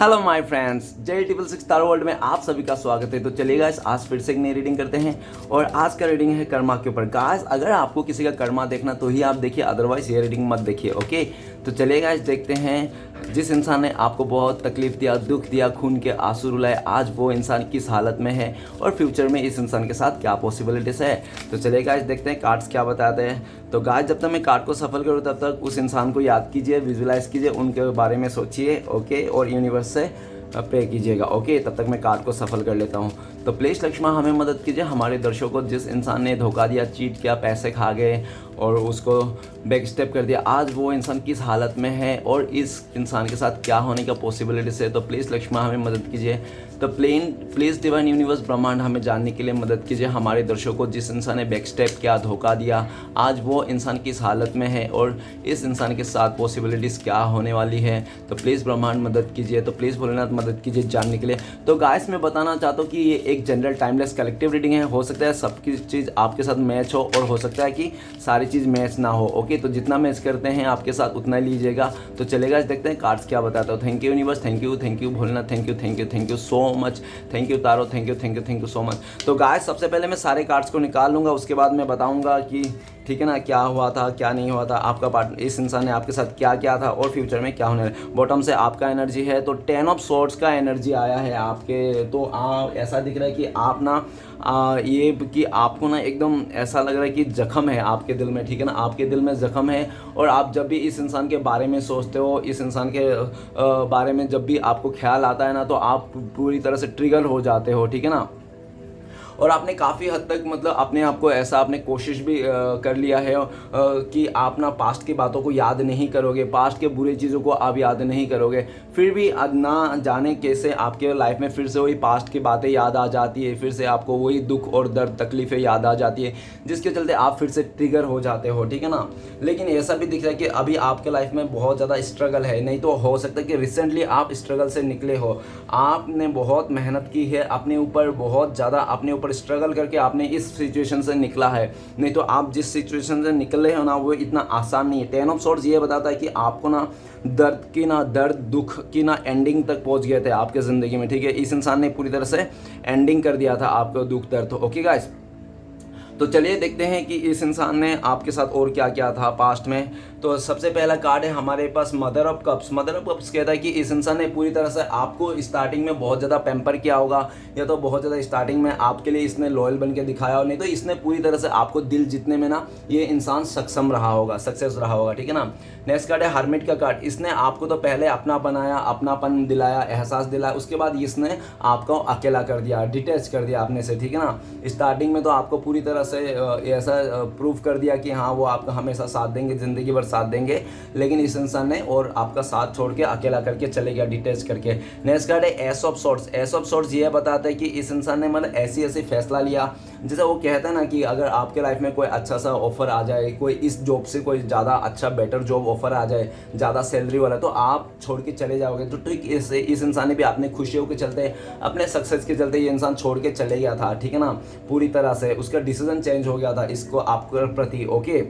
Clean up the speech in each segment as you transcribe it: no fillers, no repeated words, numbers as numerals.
Hello my friends, J666 star world में आप सभी का स्वागत है। तो चलिए गाइस, आज फिर से एक नई रीडिंग करते हैं और आज का रीडिंग है कर्मा के ऊपर। गाइस, अगर आपको किसी का कर्मा देखना तो ही आप देखिए, अदरवाइज ये रीडिंग मत देखिए। ओके, तो चलिए गाइस, देखते हैं जिस इंसान ने आपको बहुत तकलीफ दिया, दुख दिया, खून के आंसू रुलाए, आज वो इंसान किस हालत में है और फ्यूचर में इस इंसान के साथ क्या पॉसिबिलिटीज है। तो चलिए गाइस, देखते हैं कार्ड्स क्या बताते हैं। तो गाइस, जब तक मैं कार्ड को सफल करूँ तब तक उस इंसान को याद कीजिए, विजुलाइज कीजिए, उनके बारे में सोचिए। ओके, और यूनिवर्स से प्रे कीजिएगा। ओके, तब तक मैं कार्ड को सफल कर लेता हूँ। तो प्लीज़ लक्ष्मण हमें मदद कीजिए, हमारे दर्शकों को, जिस इंसान ने धोखा दिया, चीट किया, पैसे खा गए और उसको बैक स्टेप कर दिया, आज वो इंसान किस हालत में है और इस इंसान के साथ क्या होने का पॉसिबिलिटीज है। तो प्लीज़ लक्ष्मण हमें मदद कीजिए। तो प्लीज़ डिवाइन यूनिवर्स ब्रह्मांड हमें जानने के लिए मदद कीजिए, हमारे दर्शकों को, जिस इंसान ने बैक स्टेप किया, धोखा दिया, आज वो इंसान किस हालत में है और इस इंसान के साथ पॉसिबिलिटीज़ क्या होने वाली है। तो प्लीज़ ब्रह्मांड मदद कीजिए। तो प्लीज़ भोलेनाथ मदद कीजिए जानने के लिए। तो गाइस, मैं बताना चाहता हूँ कि ये एक जनरल टाइमलेस कलेक्टिव रीडिंग है। हो सकता है सबकी चीज़ आपके साथ मैच हो और हो सकता है कि सारी चीज़ मैच ना हो। ओके, तो जितना मैच करते हैं आपके साथ उतना ही लीजिएगा। तो चलेगा, देखते हैं कार्ड्स क्या बताता हूँ। Thank you universe, thank you Bholenath, thank you so much, thank you taro, thank you so much. तो गाइस, सबसे पहले मैं सारे कार्ड्स को निकाल लूँगा, उसके बाद मैं बताऊँगा कि ठीक है ना, क्या हुआ था, क्या नहीं हुआ था, आपका पार्टनर, इस इंसान ने आपके साथ क्या किया था और फ्यूचर में क्या होने वाला है। बॉटम से आपका एनर्जी है, तो 10 ऑफ स्वॉर्ड्स का एनर्जी आया है आपके। तो ऐसा दिख रहा है कि आप ना ये कि आपको ना एकदम ऐसा लग रहा है कि जख्म है आपके दिल में। ठीक है ना, आपके दिल में जख्म है और आप जब भी इस इंसान के बारे में सोचते हो, इस इंसान के बारे में जब भी आपको ख्याल आता है ना, तो आप पूरी तरह से ट्रिगर हो जाते हो। ठीक है ना, और आपने काफ़ी हद तक मतलब अपने आप को ऐसा आपने कोशिश भी कर लिया है कि आप ना पास्ट की बातों को याद नहीं करोगे, पास्ट के बुरी चीज़ों को आप याद नहीं करोगे। फिर भी ना जाने कैसे आपके लाइफ में फिर से वही पास्ट की बातें याद आ जाती है, फिर से आपको वही दुख और दर्द, तकलीफ़ें याद आ जाती है, जिसके चलते आप फिर से ट्रिगर हो जाते हो। ठीक है ना, लेकिन ऐसा भी दिख रहा है कि अभी आपके लाइफ में बहुत ज़्यादा स्ट्रगल है। नहीं तो हो सकता है कि रिसेंटली आप स्ट्रगल से निकले हो, आपने बहुत मेहनत की है अपने ऊपर, बहुत ज़्यादा अपने ऊपर स्ट्रगल करके आपने इस सिचुएशन से निकला है। नहीं तो आप जिस सिचुएशन से निकले हो ना, वो इतना आसान नहीं है। 10 ऑफ स्वॉर्ड्स ये बताता है कि आपको ना दर्द दुख की ना एंडिंग तक पहुंच गए थे आपके ज़िंदगी में। ठीक है, इस इंसान ने पूरी तरह से एंडिंग कर दिया था आपको दुख दर्द। ओके गाइस, तो चलिए देखते हैं कि इस इंसान ने आपके साथ और क्या क्या था पास्ट में। तो सबसे पहला कार्ड है हमारे पास mother of cups. Mother of cups कहता है कि इस इंसान ने पूरी तरह से आपको स्टार्टिंग में बहुत ज़्यादा पैम्पर किया होगा, या तो बहुत ज़्यादा स्टार्टिंग में आपके लिए इसने लॉयल बन के दिखाया हो, नहीं तो इसने पूरी तरह से आपको दिल जीतने में ना ये इंसान सक्षम रहा होगा, सक्सेस रहा होगा। ठीक है ना, नेक्स्ट कार्ड है हर्मिट का कार्ड। इसने आपको तो पहले अपना बनाया, अपनापन दिलाया, एहसास दिलाया, उसके बाद इसने आपको अकेला कर दिया, डिटैच कर दिया अपने से। ठीक है ना, स्टार्टिंग में तो आपको पूरी तरह से ऐसा प्रूव कर दिया कि हाँ वो आपका हमेशा साथ देंगे, ज़िंदगी भर साथ देंगे, लेकिन इस इंसान ने और आपका साथ छोड़ के अकेला करके चले गया, डिटैच करके। नेक्स्ट कार्ड है S of swords. S of swords ये बताता है कि इस इंसान ने मतलब ऐसी फैसला लिया, जैसे वो कहता है ना कि अगर आपके लाइफ में कोई अच्छा सा ऑफर आ जाए, कोई इस जॉब से कोई ज़्यादा अच्छा बेटर जॉब ऑफर आ जाए, ज़्यादा सैलरी वाला, तो आप छोड़ के चले जाओगे। तो ठीक इस इंसान ने भी अपने खुशियों के चलते, अपने सक्सेस के चलते ये इंसान छोड़ के चले गया था। ठीक है ना, पूरी तरह से उसका डिसीजन चेंज हो गया था इसको आपके प्रति। ओके,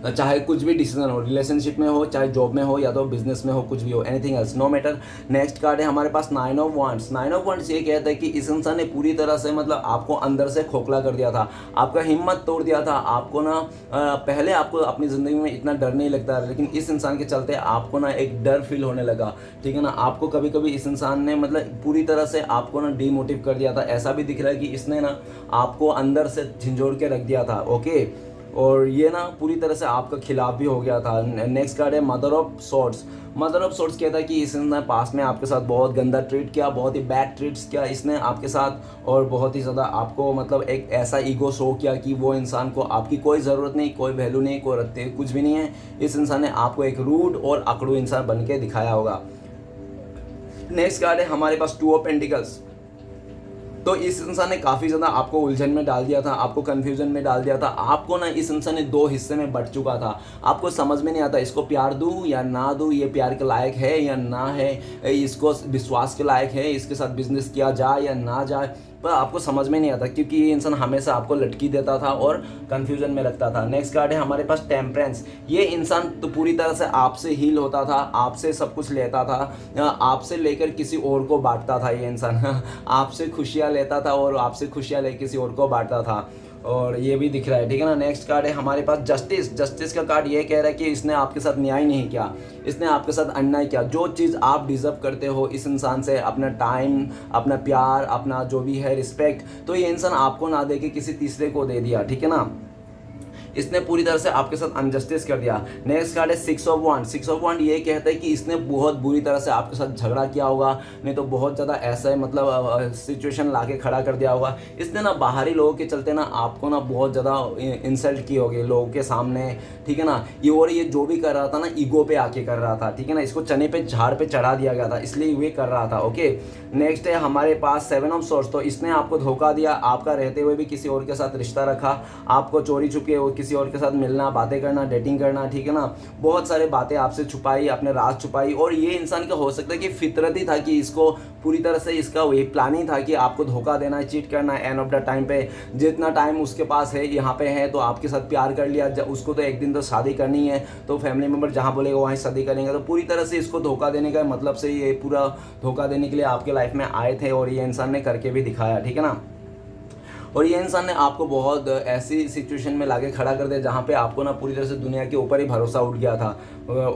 चाहे कुछ भी डिसीजन हो, रिलेशनशिप में हो, चाहे जॉब में हो, या तो बिजनेस में हो, कुछ भी हो, anything else, no matter. Next card है हमारे पास 9 ऑफ वांड्स। 9 ऑफ वांड्स ये कहता है कि इस इंसान ने पूरी तरह से मतलब आपको अंदर से खोखला कर दिया था, आपका हिम्मत तोड़ दिया था। आपको ना पहले आपको अपनी ज़िंदगी में इतना डर नहीं लगता, लेकिन इस इंसान के चलते आपको ना एक डर फील होने लगा। ठीक है ना, आपको कभी कभी इस इंसान ने मतलब पूरी तरह से आपको ना डीमोटिव कर दिया था। ऐसा भी दिख रहा है कि इसने ना आपको अंदर से झिंझोड़ के रख दिया था। ओके, और ये ना पूरी तरह से आपका खिलाफ भी हो गया था। नेक्स्ट कार्ड है mother of swords. Mother of swords कहता है कि इसने पास में आपके साथ बहुत गंदा ट्रीट किया, बहुत ही बैड ट्रीट्स किया इसने आपके साथ, और बहुत ही ज़्यादा आपको मतलब एक ऐसा ईगो शो किया कि वो इंसान को आपकी कोई ज़रूरत नहीं, कोई वैल्यू नहीं, कोई रखते कुछ भी नहीं है। इस इंसान ने आपको एक रूड और अकड़ू इंसान बन के दिखाया होगा। नेक्स्ट कार्ड है हमारे पास 2 ऑफ पेंटिकल्स। तो इस इंसान ने काफ़ी ज़्यादा आपको उलझन में डाल दिया था, आपको कन्फ्यूजन में डाल दिया था। आपको ना इस इंसान ने 2 हिस्से में बट चुका था, आपको समझ में नहीं आता इसको प्यार दूँ या ना दूँ, ये प्यार के लायक है या ना है, इसको विश्वास के लायक है, इसके साथ बिजनेस किया जाए या ना जाए। पर आपको समझ में नहीं आता, क्योंकि ये इंसान हमेशा आपको लटकी देता था और कंफ्यूजन में रखता था। नेक्स्ट कार्ड है हमारे पास टेम्परेंस। ये इंसान तो पूरी तरह से आपसे हील होता था, आपसे सब कुछ लेता था, आपसे लेकर किसी और को बांटता था ये इंसान आपसे खुशियाँ लेता था और आपसे खुशियाँ ले किसी और को बांटता था, और ये भी दिख रहा है, ठीक है ना। नेक्स्ट कार्ड है हमारे पास जस्टिस। जस्टिस का कार्ड ये कह रहा है कि इसने आपके साथ न्याय नहीं किया, इसने आपके साथ अन्याय किया। जो चीज़ आप डिज़र्व करते हो इस इंसान से, अपना टाइम, अपना प्यार, अपना जो भी है रिस्पेक्ट, तो ये इंसान आपको ना दे के किसी तीसरे को दे दिया, ठीक है ना। इसने पूरी तरह से आपके साथ अनजस्टिस कर दिया। नेक्स्ट कार्ड है सिक्स ऑफ वांड। सिक्स ऑफ वांड ये कहता है कि इसने बहुत बुरी तरह से आपके साथ झगड़ा किया होगा, नहीं तो बहुत ज़्यादा ऐसा है मतलब सिचुएशन ला के खड़ा कर दिया होगा। इसने ना बाहरी लोगों के चलते ना आपको ना बहुत ज़्यादा इंसल्ट की होगी लोगों के सामने, ठीक है ना। ये और ये जो भी कर रहा था ना ईगो पे आके कर रहा था, ठीक है ना। इसको चने पे झाड़ पे चढ़ा दिया गया था, इसलिए ये कर रहा था, ओके। नेक्स्ट है हमारे पास सेवन ऑफ सोर्स। तो इसने आपको धोखा दिया, आपका रहते हुए भी किसी और के साथ रिश्ता रखा, आपको चोरी छुपके किसी और के साथ मिलना, बातें करना, डेटिंग करना, ठीक है ना। बहुत सारे बातें आपसे छुपाई, अपने राज छुपाई, और ये इंसान का हो सकता है कि फितरत ही था कि इसको पूरी तरह से इसका वही प्लानिंग था कि आपको धोखा देना है, चीट करना है। एंड ऑफ द टाइम पे जितना टाइम उसके पास है यहाँ पे है, तो आपके साथ प्यार कर लिया, उसको तो एक दिन तो शादी करनी है, तो फैमिली मेम्बर जहाँ बोलेगा वहीं शादी करेंगे। तो पूरी तरह से इसको धोखा देने का मतलब से ये पूरा धोखा देने के लिए आपके लाइफ में आए थे, और ये इंसान ने करके भी दिखाया, ठीक है ना। और ये इंसान ने आपको बहुत ऐसी सिचुएशन में लाके खड़ा कर दिया जहाँ पे आपको ना पूरी तरह से दुनिया के ऊपर ही भरोसा उठ गया था,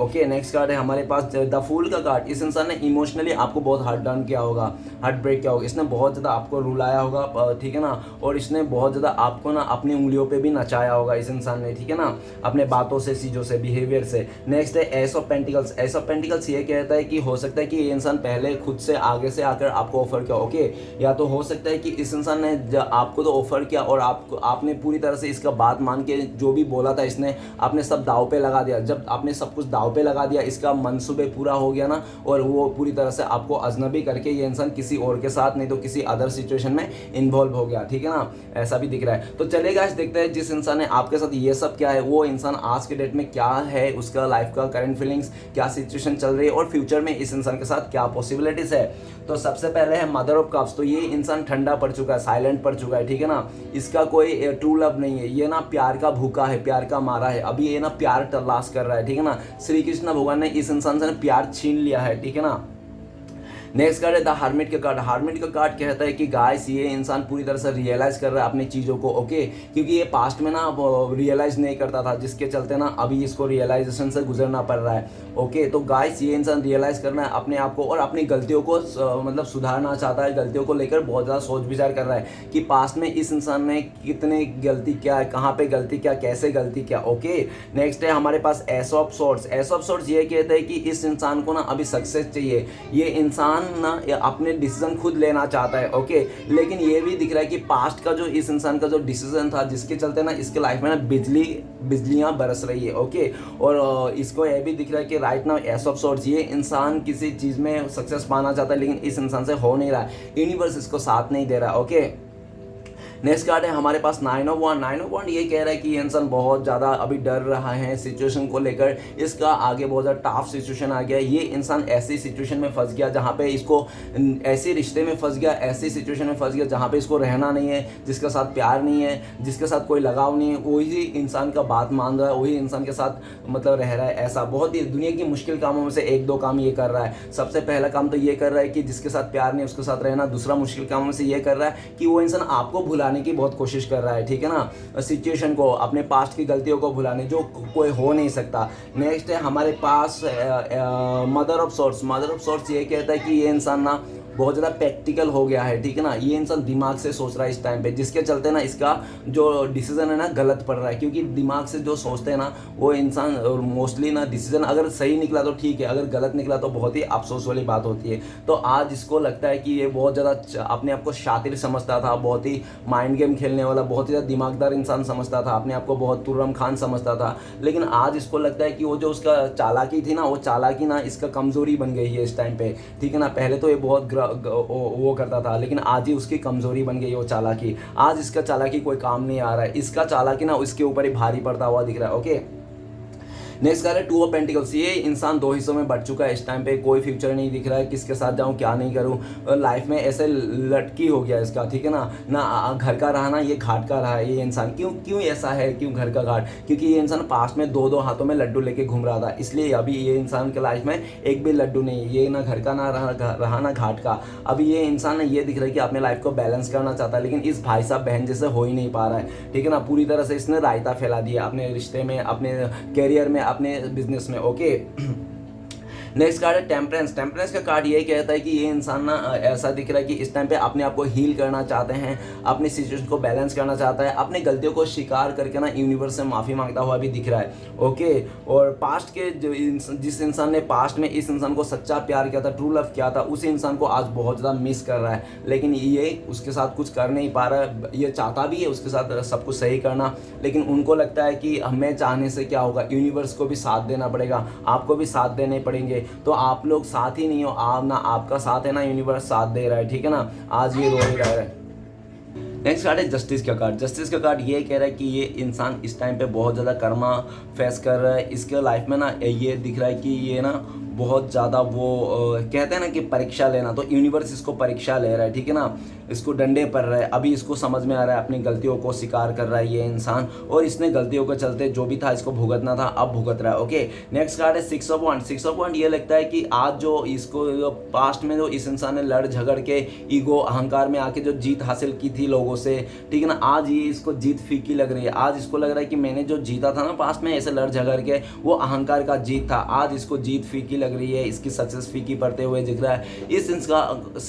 ओके। नेक्स्ट कार्ड है हमारे पास द फूल का कार्ड। इस इंसान ने इमोशनली आपको बहुत हार्ट डाउन किया होगा, हार्ट ब्रेक किया होगा, इसने बहुत ज़्यादा आपको रुलाया होगा, ठीक है ना। और इसने बहुत ज़्यादा आपको ना अपनी उंगलियों पे भी नचाया होगा इस इंसान ने, ठीक है ना, अपने बातों से, चीज़ों से, बिहेवियर से। नेक्स्ट है S of pentacles. S of pentacles ये कहता है कि हो सकता है कि ये इंसान पहले खुद से आगे से आकर आपको ऑफर किया, ओके। या तो हो सकता है कि इस इंसान ने आपको तो ऑफर किया और आपने पूरी तरह से इसका बात मान के जो भी बोला था इसने आपने सब दाव पे लगा दिया। जब आपने सब कुछ दाव पे लगा दिया, इसका मंसूबे पूरा हो गया ना, और वो पूरी तरह से आपको अजनबी करके ये इंसान किसी और के साथ, नहीं तो किसी अदर सिचुएशन में इन्वॉल्व हो गया, ठीक है ना। ऐसा भी दिख रहा है। तो चलेगा, देखते हैं जिस इंसान ने आपके साथ ये सब क्या है, वो इंसान आज के डेट में क्या है, उसका लाइफ का करंट फीलिंग्स क्या सिचुएशन चल रही है, और फ्यूचर में इस इंसान के साथ क्या पॉसिबिलिटीज है। तो सबसे पहले है मदर ऑफ कप्स। तो ये इंसान ठंडा पड़ चुका है, साइलेंट पड़ चुका है, ठीक है ना। इसका कोई ट्रू लव नहीं है, ये ना प्यार का भूखा है, प्यार का मारा है, अभी ये ना प्यार तलाश कर रहा है, ठीक है ना। श्री कृष्ण भगवान ने इस इंसान से प्यार छीन लिया है, ठीक है ना। नेक्स्ट कार्ड है द हार्मिट का कार्ड। हार्मिट का कार्ड कहता है कि गाइस ये इंसान पूरी तरह से रियलाइज कर रहा है अपनी चीज़ों को, ओके। क्योंकि ये पास्ट में ना रियलाइज नहीं करता था, जिसके चलते ना अभी इसको रियलाइजेशन से गुजरना पड़ रहा है, ओके। तो गाइस ये इंसान रियलाइज करना है अपने आप को, और अपनी गलतियों को मतलब सुधारना चाहता है। गलतियों को लेकर बहुत ज़्यादा सोच विचार कर रहा है कि पास्ट में इस इंसान ने कितने गलती क्या है, कहाँ पे गलती क्या, कैसे गलती क्या, ओके। नेक्स्ट है हमारे पास ace of swords. Ace of swords ये कहते हैं कि इस इंसान को ना अभी सक्सेस चाहिए, ये इंसान ना अपने डिसीजन खुद लेना चाहता है, ओके। लेकिन ये भी दिख रहा है कि पास्ट का जो इस इंसान का जो डिसीजन था, जिसके चलते ना इसके लाइफ में ना बिजलियां बरस रही है, ओके। और इसको ये भी दिख रहा है कि right now ace of swords ये इंसान किसी चीज़ में सक्सेस पाना चाहता है, लेकिन इस इंसान से हो नहीं रहा है, यूनिवर्स इसको साथ नहीं दे रहा, ओके। नेक्स्ट कार्ड है हमारे पास nine of one. Nine of one ये कह रहा है कि ये इंसान बहुत ज़्यादा अभी डर रहा है सिचुएशन को लेकर, इसका आगे बहुत ज़्यादा टफ सिचुएशन आ गया। ये इंसान ऐसी सिचुएशन में फंस गया जहाँ पे इसको, ऐसे रिश्ते में फंस गया, ऐसी सिचुएशन में फंस गया जहाँ पे इसको रहना नहीं है, जिसके साथ प्यार नहीं है, जिसके साथ कोई लगाव नहीं है, वही इंसान का बात मान रहा है, वही इंसान के साथ मतलब रह रहा है। ऐसा बहुत ही दुनिया की मुश्किल कामों में से एक दो काम ये कर रहा है। सबसे पहला काम तो ये कर रहा है कि जिसके साथ प्यार नहीं उसके साथ रहना। दूसरा मुश्किल कामों में से ये कर रहा है कि वो इंसान आपको भुलाने की बहुत कोशिश कर रहा है, ठीक है ना, सिचुएशन को, अपने पास्ट की गलतियों को भुलाने, जो कोई हो नहीं सकता। नेक्स्ट है हमारे पास mother of swords. Mother of swords ये कहता है कि ये इंसान ना बहुत ज़्यादा प्रैक्टिकल हो गया है, ठीक है ना। ये इंसान दिमाग से सोच रहा है इस टाइम पे, जिसके चलते ना इसका जो डिसीजन है ना गलत पड़ रहा है, क्योंकि दिमाग से जो सोचते हैं ना वो इंसान मोस्टली ना डिसीजन अगर सही निकला तो ठीक है, अगर गलत निकला तो बहुत ही अफसोस वाली बात होती है। तो आज इसको लगता है कि ये बहुत ज़्यादा अपने आप को शातिर समझता था, बहुत ही माइंड गेम खेलने वाला, बहुत ही ज़्यादा दिमागदार इंसान समझता था, अपने आप को बहुत तुर्रम खान समझता था। लेकिन आज इसको लगता है कि वो जो उसका चालाकी थी ना, वो चालाकी ना इसका कमज़ोरी बन गई है इस टाइम पे, ठीक है ना। पहले तो ये बहुत वो करता था, लेकिन आज ही उसकी कमजोरी बन गई वो चालाकी। आज इसका चालाकी कोई काम नहीं आ रहा है, इसका चालाकी ना उसके ऊपर ही भारी पड़ता हुआ दिख रहा है, ओके। नेक्स्ट कार्ड है टू ऑफ पेंटिकल्स। ये इंसान दो हिस्सों में बढ़ चुका है इस टाइम पे, कोई फ्यूचर नहीं दिख रहा है, किसके साथ जाऊं क्या नहीं करूं, लाइफ में ऐसे लटकी हो गया इसका, ठीक है ना, ना घर का रहा ना ये घाट का रहा है ये इंसान। क्यों क्यों ऐसा है, क्यों घर का घाट? क्योंकि ये इंसान पास्ट में दो दो हाथों में लड्डू लेके घूम रहा था, इसलिए अभी ये इंसान के लाइफ में एक भी लड्डू नहीं, ये ना घर का ना रहा ना घाट का। अभी ये इंसान ये दिख रहा है कि अपने लाइफ को बैलेंस करना चाहता है, लेकिन इस भाई साहब बहन जैसे हो ही नहीं पा रहा है, ठीक है ना। पूरी तरह से इसने रायता फैला दिया अपने रिश्ते में, अपने कैरियर में, अपने बिजनेस में। ओके नेक्स्ट कार्ड है टेम्परेंस। टेम्परेंस का कार्ड ये कहता है कि ये इंसान ना ऐसा दिख रहा है कि इस टाइम पे अपने आप को हील करना चाहते हैं, अपनी सिचुएशन को बैलेंस करना चाहता है, अपनी गलतियों को स्वीकार करके ना यूनिवर्स से माफ़ी मांगता हुआ भी दिख रहा है। ओके और पास्ट के जिस इंसान ने पास्ट में इस इंसान को सच्चा प्यार किया था, ट्रू लव किया था, उस इंसान को आज बहुत ज़्यादा मिस कर रहा है, लेकिन ये उसके साथ कुछ कर नहीं पा रहा है। ये चाहता भी है उसके साथ सब कुछ सही करना, लेकिन उनको लगता है कि हमें चाहने से क्या होगा, यूनिवर्स को भी साथ देना पड़ेगा, आपको भी साथ देने पड़ेंगे, तो आप लोग साथ ही नहीं हो, आप ना आपका साथ है ना यूनिवर्स साथ दे रहा है, ठीक है ना। आज ये रो ही रहा है। नेक्स्ट कार्ड है जस्टिस का कार्ड। जस्टिस का कार्ड ये कह रहा है कि ये इंसान इस टाइम पे बहुत ज़्यादा कर्मा फेस कर रहा है, इसके लाइफ में ना ये दिख रहा है कि ये ना बहुत ज़्यादा वो कहते हैं ना कि परीक्षा लेना, तो यूनिवर्स इसको परीक्षा ले रहा है, ठीक है ना, इसको डंडे पड़ रहा है। अभी इसको समझ में आ रहा है, अपनी गलतियों को स्वीकार कर रहा है ये इंसान, और इसने गलतियों के चलते जो भी था इसको भुगतना था, अब भुगत रहा है। ओके नेक्स्ट कार्ड है सिक्स ऑफ वांड। सिक्स ऑफ वांड ये लगता है कि आज जो इसको पास्ट में जो इस इंसान ने लड़ झगड़ के ईगो अहंकार में आके जो जीत हासिल की थी लोगों से, ठीक है ना, आज ये इसको जीत फीकी लग रही है। आज इसको लग रहा है कि मैंने जो जीता था ना पास्ट में ऐसे लड़ झगड़ के, वो अहंकार का जीत था, आज इसको जीत फीकी लग रही है, इसकी सक्सेस फीकी पड़ते हुए दिख रहा है। इस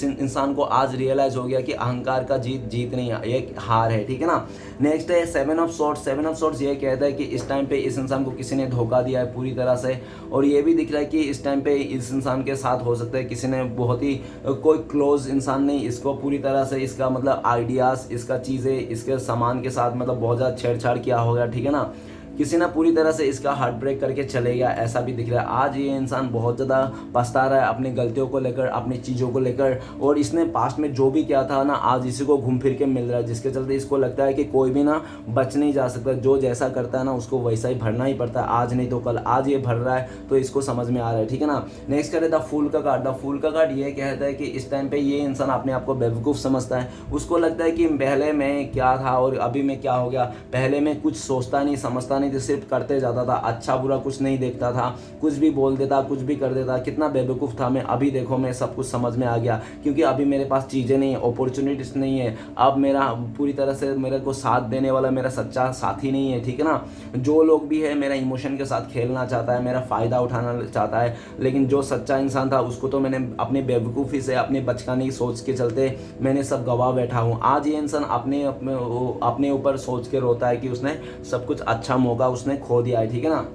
इंसान को आज रियलाइज हो गया कि अहंकार का जीत नहीं है, ये हार है, ठीक है ना। नेक्स्ट है seven of swords. Seven of swords ये कहता है कि इस टाइम पे इस इंसान को किसी ने धोखा दिया है पूरी तरह से, और ये भी दिख रहा है कि इस टाइम पे इस इंसान के साथ हो सकता है किसी ने बहुत ही कोई क्लोज इंसान नहीं, इसको पूरी तरह से इसका मतलब आइडियाज़, इसका चीज़ें, इसके सामान के साथ मतलब बहुत ज़्यादा छेड़छाड़ किया होगा, ठीक है ना। किसी ने पूरी तरह से इसका हार्ट ब्रेक करके चले गया, ऐसा भी दिख रहा है। आज ये इंसान बहुत ज़्यादा पछता रहा है अपनी गलतियों को लेकर, अपनी चीज़ों को लेकर, और इसने पास्ट में जो भी किया था ना आज इसी को घूम फिर के मिल रहा है, जिसके चलते इसको लगता है कि कोई भी ना बच नहीं जा सकता, जो जैसा करता है ना उसको वैसा ही भरना ही पड़ता है, आज नहीं तो कल। आज ये भर रहा है तो इसको समझ में आ रहा है, ठीक है ना। नेक्स्ट करें द फूल का कार्ड। द फूल का कार्ड ये कहता है कि इस टाइम पे ये इंसान अपने आप को बेवकूफ़ समझता है, उसको लगता है कि पहले मैं क्या था और अभी मैं क्या हो गया, पहले मैं कुछ सोचता नहीं समझता नहीं, सिर्फ करते जाता था, अच्छा बुरा कुछ नहीं देखता था, कुछ भी बोल देता, कुछ भी कर देता, कितना बेवकूफ़ था मैं। अभी देखो मैं सब कुछ समझ में आ गया, क्योंकि अभी मेरे पास चीज़ें नहीं है, अपॉर्चुनिटीज नहीं है, अब मेरा पूरी तरह से मेरे को साथ देने वाला मेरा सच्चा साथी नहीं है, ठीक है ना। जो लोग भी है मेरा इमोशन के साथ खेलना चाहता है, मेरा फ़ायदा उठाना चाहता है, लेकिन जो सच्चा इंसान था उसको तो मैंने अपनी बेवकूफ़ी से, अपनी बचकानी सोच के चलते मैंने सब गवा बैठा हूँ। आज ये इंसान अपने ऊपर सोच के रोता है कि उसने सब कुछ अच्छा मौका उसने खो दिया है, ठीक है ना।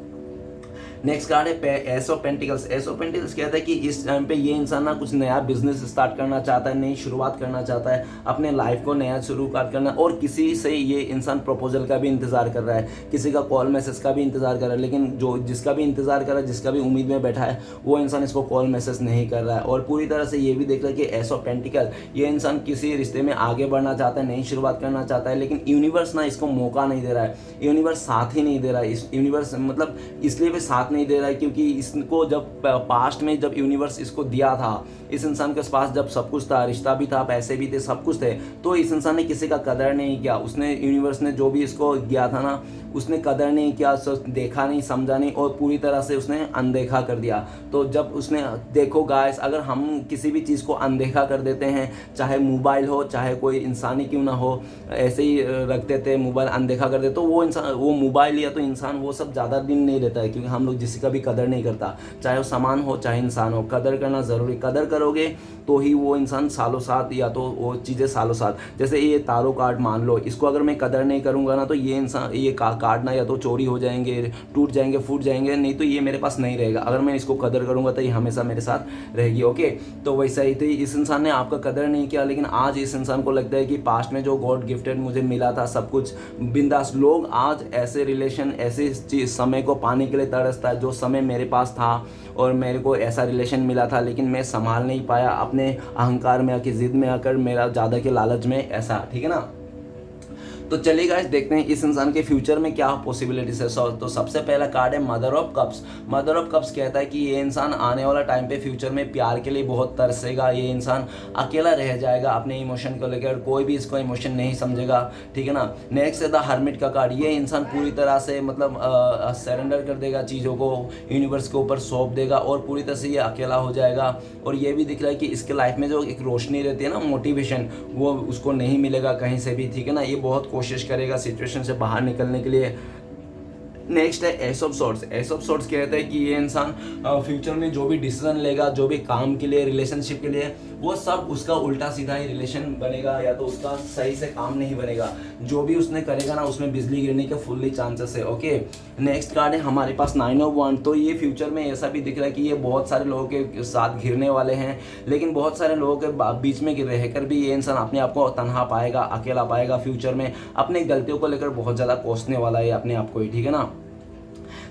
नेक्स्ट कार्ड है S of pentacles. S of pentacles कहता है कि इस टाइम पे ये इंसान ना कुछ नया बिजनेस स्टार्ट करना चाहता है, नई शुरुआत करना चाहता है, अपने लाइफ को नया शुरुआत करना, और किसी से ये इंसान प्रपोजल का भी इंतजार कर रहा है, किसी का कॉल मैसेज का भी इंतजार कर रहा है, लेकिन जो जिसका भी इंतजार कर रहा है, जिसका भी उम्मीद में बैठा है, वो इंसान इसको कॉल मैसेज नहीं कर रहा है। और पूरी तरह से ये भी देख रहा है कि एस ऑफ पेंटिकल ये इंसान किसी रिश्ते में आगे बढ़ना चाहता है, नई शुरुआत करना चाहता है, लेकिन यूनिवर्स ना इसको मौका नहीं दे रहा है, यूनिवर्स साथ ही नहीं दे रहा है। इस यूनिवर्स मतलब इसलिए भी साथ नहीं दे रहा है क्योंकि इसको जब पास्ट में जब यूनिवर्स इसको दिया था, इस इंसान के पास जब सब कुछ था, रिश्ता भी था, पैसे भी थे, सब कुछ थे, तो इस इंसान ने किसी का कदर नहीं किया। उसने यूनिवर्स ने जो भी इसको दिया था ना, उसने कदर नहीं किया, देखा नहीं, समझा नहीं, और पूरी तरह से उसने अनदेखा कर दिया। तो जब उसने देखो गाइस, अगर हम किसी भी चीज़ को अनदेखा कर देते हैं, चाहे मोबाइल हो, चाहे कोई इंसानी क्यों ना हो, ऐसे ही रख देते, मोबाइल अनदेखा कर देते, तो वो इंसान, वो मोबाइल या तो इंसान, वो सब ज़्यादा दिन नहीं रहता है, क्योंकि हम लोग जिसका भी कदर नहीं करता, चाहे वो सामान हो चाहे इंसान हो, कदर करना ज़रूरी। कदर करोगे तो ही वो इंसान सालों साथ, या तो वो चीज़ें सालों साथ। जैसे ये तारो कार्ड मान लो, इसको अगर मैं कदर नहीं करूँगा ना, तो ये इंसान, ये कार्ड ना या तो चोरी हो जाएंगे, टूट जाएंगे, फूट जाएंगे, नहीं तो ये मेरे पास नहीं रहेगा। अगर मैं इसको कदर करूँगा तो ये हमेशा मेरे साथ रहेगी। ओके, तो वैसा ही, तो इस इंसान ने आपका कदर नहीं किया, लेकिन आज इस इंसान को लगता है कि पास्ट में जो गॉड गिफ्टेड मुझे मिला था सब कुछ बिंदास। लोग आज ऐसे रिलेशन, ऐसे समय को पाने के लिए तरसता है, जो समय मेरे पास था और मेरे को ऐसा रिलेशन मिला था, लेकिन मैं संभाल नहीं पाया, अपने अहंकार में आके, जिद में आकर, मेरा ज़्यादा के लालच में, ऐसा, ठीक है ना। तो चलिए गाइस देखते हैं इस इंसान के फ्यूचर में क्या पॉसिबिलिटीज है। तो सबसे पहला कार्ड है mother of cups. Mother of cups कहता है कि ये इंसान आने वाला टाइम पे फ्यूचर में प्यार के लिए बहुत तरसेगा। ये इंसान अकेला रह जाएगा अपने इमोशन को लेकर, कोई भी इसको इमोशन नहीं समझेगा, ठीक है ना। नेक्स्ट है द हर्मिट का कार्ड। ये इंसान पूरी तरह से मतलब सरेंडर कर देगा चीज़ों को, यूनिवर्स के ऊपर सौंप देगा और पूरी तरह से ये अकेला हो जाएगा। और ये भी दिख रहा है कि इसके लाइफ में जो एक रोशनी रहती है ना, मोटिवेशन, वो उसको नहीं मिलेगा कहीं से भी, ठीक है ना। ये बहुत कोशिश करेगा सिचुएशन से बाहर निकलने के लिए। नेक्स्ट है S of swords. S of swords कहता है कि ये इंसान फ्यूचर में जो भी डिसीजन लेगा, जो भी काम के लिए, रिलेशनशिप के लिए, वो सब उसका उल्टा सीधा ही रिलेशन बनेगा, या तो उसका सही से काम नहीं बनेगा। जो भी उसने करेगा ना, उसमें बिजली गिरने के फुल्ली चांसेस है। ओके, नेक्स्ट कार्ड है हमारे पास 9 ऑफ वांड। तो ये फ्यूचर में ऐसा भी दिख रहा है कि ये बहुत सारे लोगों के साथ घिरने वाले हैं, लेकिन बहुत सारे लोगों के बीच में रहकर भी ये इंसान अपने आप को तन्हा पाएगा, अकेला पाएगा। फ्यूचर में अपनी गलतियों को लेकर बहुत ज़्यादा कोसने वाला है अपने आप को ही, ठीक है ना।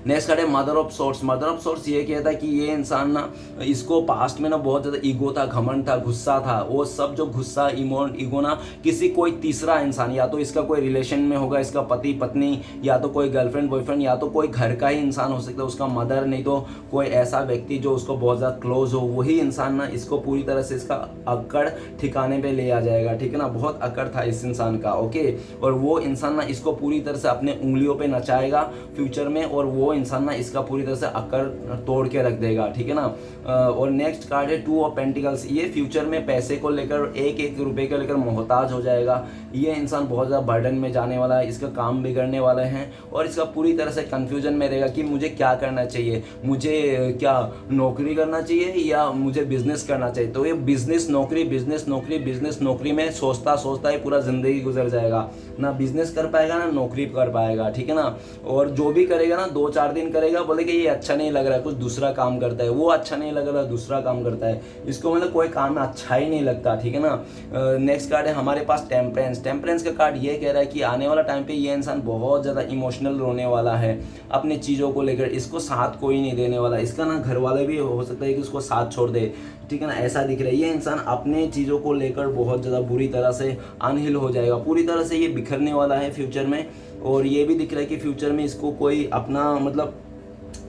नेक्स्ट कार्ड है mother of swords. Mother of swords ये कहता है कि ये इंसान ना, इसको पास्ट में ना बहुत ज़्यादा ईगो था, घमंड था, गुस्सा था। वो सब जो गुस्सा, ईगो ना किसी कोई तीसरा इंसान, या तो इसका कोई रिलेशन में होगा, इसका पति पत्नी, या तो कोई गर्लफ्रेंड बॉयफ्रेंड, या तो कोई घर का ही इंसान हो सकता है, उसका मदर, नहीं तो कोई ऐसा व्यक्ति जो उसको बहुत ज़्यादा क्लोज हो, वही इंसान ना इसको पूरी तरह से इसका अकड़ ठिकाने पे ले आ जाएगा, ठीक है ना। बहुत अकड़ था इस इंसान का। ओके, और वो इंसान ना इसको पूरी तरह से अपने उंगलियों पे नचाएगा फ्यूचर में, और वो इंसान ना इसका पूरी तरह से अकड़ तोड़ के रख देगा, ठीक है ना। और नेक्स्ट कार्ड है 2 ऑफ पेंटिकल्स। ये फ्यूचर में पैसे को लेकर, एक एक रुपए को लेकर मोहताज हो जाएगा। ये इंसान बहुत ज़्यादा बर्डन में जाने वाला है, इसका काम बिगड़ने वाले हैं, और इसका पूरी तरह से कंफ्यूजन में रहेगा कि मुझे क्या करना चाहिए, मुझे क्या नौकरी करना चाहिए या मुझे बिजनेस करना चाहिए। तो ये बिजनेस नौकरी, बिजनेस नौकरी, बिजनेस नौकरी में सोचता सोचता ही पूरा ज़िंदगी गुजर जाएगा। ना बिजनेस कर पाएगा, ना नौकरी कर पाएगा, ठीक है ना। और जो भी करेगा ना, 2-4 दिन करेगा, बोले कि ये अच्छा नहीं लग रहा है, कुछ दूसरा काम करता है, वो अच्छा नहीं लग रहा है, दूसरा काम करता है। इसको मतलब कोई काम में अच्छा ही नहीं लगता, ठीक है ना। नेक्स्ट कार्ड है हमारे पास टेम्परेंस। टेम्परेंस का कार्ड ये कह रहा है कि आने वाला टाइम पे ये इंसान बहुत ज़्यादा इमोशनल रोने वाला है अपनी चीज़ों को लेकर। इसको साथ कोई नहीं देने वाला, इसका ना घर वाले भी हो सकता है कि उसको साथ छोड़ दे, ठीक है ना। ऐसा दिख रहा है ये इंसान अपने चीज़ों को लेकर बहुत ज़्यादा बुरी तरह से अनहिल हो जाएगा, पूरी तरह से ये बिखरने वाला है फ्यूचर में। और ये भी दिख रहा है कि फ्यूचर में इसको कोई अपना मतलब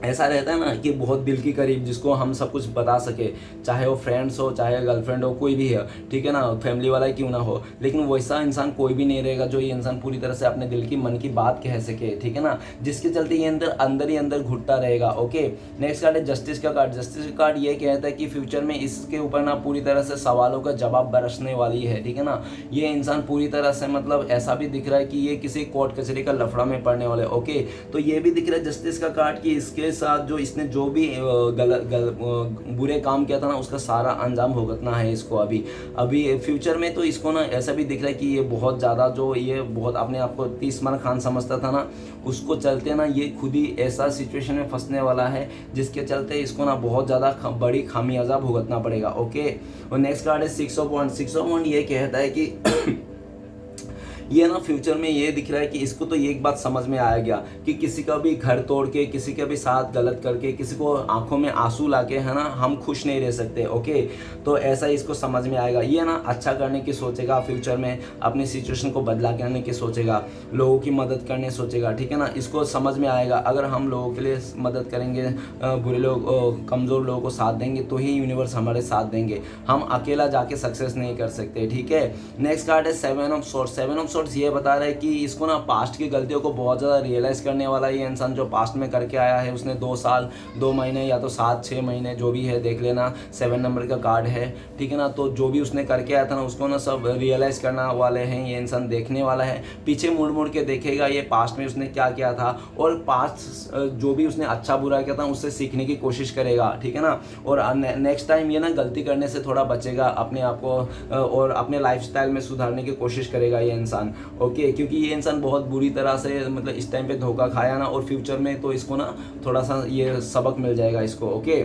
ऐसा रहता है ना कि बहुत दिल की करीब, जिसको हम सब कुछ बता सके, चाहे वो फ्रेंड्स हो, चाहे गर्लफ्रेंड हो, कोई भी है, ठीक है ना, फैमिली वाला क्यों ना हो, लेकिन वैसा इंसान कोई भी नहीं रहेगा जो ये इंसान पूरी तरह से अपने दिल की, मन की बात कह सके, ठीक है ना, जिसके चलते ये अंदर ही अंदर घुटता रहेगा। ओके, नेक्स्ट कार्ड है जस्टिस का कार्ड। जस्टिस का कार्ड ये कहता है कि फ्यूचर में इसके ऊपर ना पूरी तरह से सवालों का जवाब बरसने वाली है, ठीक है ना। ये इंसान पूरी तरह से मतलब ऐसा भी दिख रहा है कि ये किसी कोर्ट कचहरी का लफड़ा में पड़ने वाले। ओके, तो ये भी दिख रहा है जस्टिस का कार्ड कि इसके साथ जो इसने जो भी बुरे काम किया था ना, उसका सारा अंजाम भुगतना है इसको अभी फ्यूचर में। तो इसको ना ऐसा भी दिख रहा है कि ये बहुत ज़्यादा जो ये बहुत अपने आप को तीसमान खान समझता था ना, उसको चलते ना ये खुद ही ऐसा सिचुएशन में फंसने वाला है जिसके चलते इसको ना बहुत ज़्यादा बड़ी खामियाजा भुगतना पड़ेगा। ओके, और नेक्स्ट कार्ड है 6 ऑफ वांड। 6 ऑफ वांड ये कहता है कि ये ना फ्यूचर में ये दिख रहा है कि इसको तो ये एक बात समझ में आ गया कि किसी का भी घर तोड़ के, किसी के भी साथ गलत करके, किसी को आंखों में आंसू लाके, है ना, हम खुश नहीं रह सकते। ओके, तो ऐसा ही इसको समझ में आएगा। ये ना अच्छा करने की सोचेगा फ्यूचर में, अपनी सिचुएशन को बदला करने की सोचेगा, लोगों की मदद करने सोचेगा, ठीक है ना। इसको समझ में आएगा अगर हम लोगों के लिए मदद करेंगे, बुरे लोग, कमज़ोर लोगों को साथ देंगे, तो ही यूनिवर्स हमारे साथ देंगे। हम अकेला जाके सक्सेस नहीं कर सकते, ठीक है। नेक्स्ट कार्ड है 7 ऑफ सॉर्ड्स। 7 ऑफ सॉर्ड्स ये बता रहा है कि इसको ना पास्ट की गलतियों को बहुत ज़्यादा रियलाइज़ करने वाला ये इंसान जो पास्ट में करके आया है, उसने 2 साल 2 महीने या तो 7-6 महीने जो भी है, देख लेना, 7 नंबर का कार्ड है, ठीक है ना। तो जो भी उसने करके आया था ना, उसको ना सब रियलाइज़ करने वाले हैं ये इंसान, देखने वाला है, पीछे मुड़ मुड़ के देखेगा ये पास्ट में उसने क्या किया था, और पास्ट जो भी उसने अच्छा बुरा किया था उससे सीखने की कोशिश करेगा, ठीक है ना। और नेक्स्ट टाइम ये ना गलती करने से थोड़ा बचेगा, अपने आप को और अपने लाइफस्टाइल में सुधारने की कोशिश करेगा ये इंसान। ओके, क्योंकि ये इंसान बहुत बुरी तरह से मतलब इस टाइम पे धोखा खाया ना, और फ्यूचर में तो इसको ना थोड़ा सा ये सबक मिल जाएगा इसको। ओके,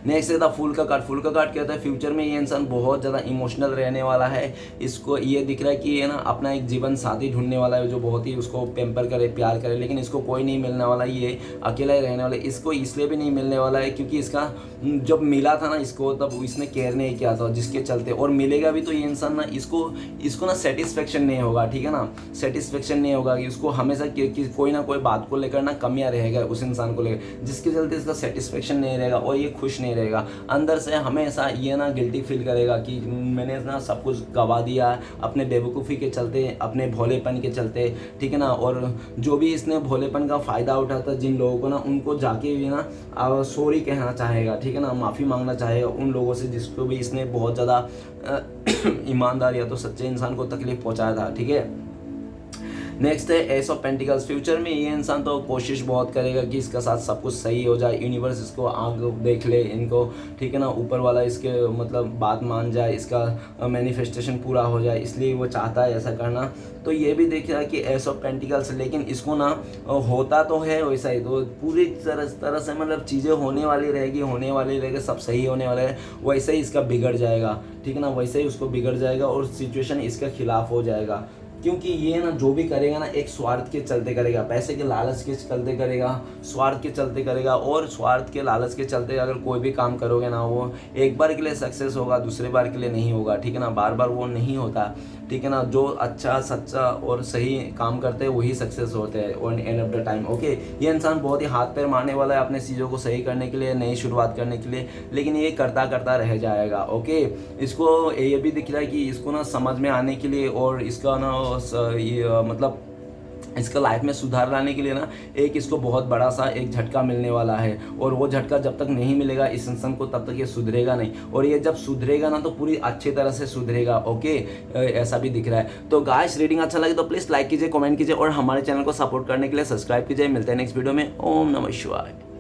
नेक्स्ट है द फूल का कार्ड। फूल का कार्ड क्या होता है, फ्यूचर में ये इंसान बहुत ज़्यादा इमोशनल रहने वाला है। इसको ये दिख रहा है कि ये ना अपना एक जीवन साथी ढूंढने वाला है जो बहुत ही उसको पेम्पर करे, प्यार करे, लेकिन इसको कोई नहीं मिलने वाला, ये अकेला ही रहने वाला है। इसको इसलिए भी नहीं मिलने वाला है क्योंकि इसका जब मिला था ना इसको तब इसने केयर नहीं किया था, जिसके चलते, और मिलेगा भी तो ये इंसान ना इसको ना सेटिस्फेक्शन नहीं होगा, ठीक है ना, सेटिस्फेक्शन नहीं होगा कि उसको हमेशा कोई ना कोई बात को लेकर ना कमियां रहेगा उस इंसान को लेकर, जिसके चलते इसका सेटिस्फेक्शन नहीं रहेगा और ये खुश नहीं रहेगा। अंदर से हमेशा ये ना गिल्टी फील करेगा कि मैंने ना सब कुछ गवा दिया अपने बेवकूफ़ी के चलते, अपने भोलेपन के चलते, ठीक है ना। और जो भी इसने भोलेपन का फ़ायदा उठाता जिन लोगों को ना, उनको जाके भी ना सॉरी कहना चाहेगा, ठीक है ना, माफ़ी मांगना चाहेगा उन लोगों से जिसको भी इसने बहुत ज़्यादा ईमानदार या तो सच्चे इंसान को तकलीफ पहुंचाया था, ठीक है। नेक्स्ट है एस ऑफ पेंटिकल्स। फ्यूचर में ये इंसान तो कोशिश बहुत करेगा कि इसका साथ सब कुछ सही हो जाए, यूनिवर्स इसको आग देख ले इनको, ठीक है ना, ऊपर वाला इसके मतलब बात मान जाए, इसका मैनिफेस्टेशन पूरा हो जाए, इसलिए वो चाहता है ऐसा करना। तो ये भी देख रहा है कि एस ऑफ पेंटिकल्स, लेकिन इसको ना होता तो है वैसा ही, तो पूरी तरह से मतलब चीज़ें होने वाली रहेगी, सब सही होने वाला है, वैसे ही इसका बिगड़ जाएगा, ठीक है ना, वैसे ही उसको बिगड़ जाएगा और सिचुएशन इसका खिलाफ हो जाएगा। क्योंकि ये ना जो भी करेगा ना एक स्वार्थ के चलते करेगा, पैसे के लालच के चलते करेगा, स्वार्थ के चलते करेगा, और स्वार्थ के लालच के चलते अगर कोई भी काम करोगे ना वो एक बार के लिए सक्सेस होगा, दूसरे बार के लिए नहीं होगा, ठीक है ना, बार बार वो नहीं होता, ठीक है ना। जो अच्छा सच्चा और सही काम करते हैं वही सक्सेस होते हैं और end of the time, okay. ये इंसान बहुत ही हाथ पैर मारने वाला है अपने चीज़ों को सही करने के लिए, नई शुरुआत करने के लिए, लेकिन ये करता करता रह जाएगा, ओके। इसको ये भी दिख रहा है कि इसको ना समझ में आने के लिए और इसका ना ये मतलब इसका लाइफ में सुधार लाने के लिए ना एक इसको बहुत बड़ा सा एक झटका मिलने वाला है, और वो झटका जब तक नहीं मिलेगा इस इंसान को तब तक ये सुधरेगा नहीं, और ये जब सुधरेगा ना तो पूरी अच्छी तरह से सुधरेगा, ओके। ऐसा भी दिख रहा है। तो गाइस रीडिंग अच्छा लगे तो प्लीज़ लाइक कीजिए, कमेंट कीजिए और हमारे चैनल को सपोर्ट करने के लिए सब्सक्राइब कीजिए। मिलते हैं नेक्स्ट वीडियो में। ओम नमः शिवाय।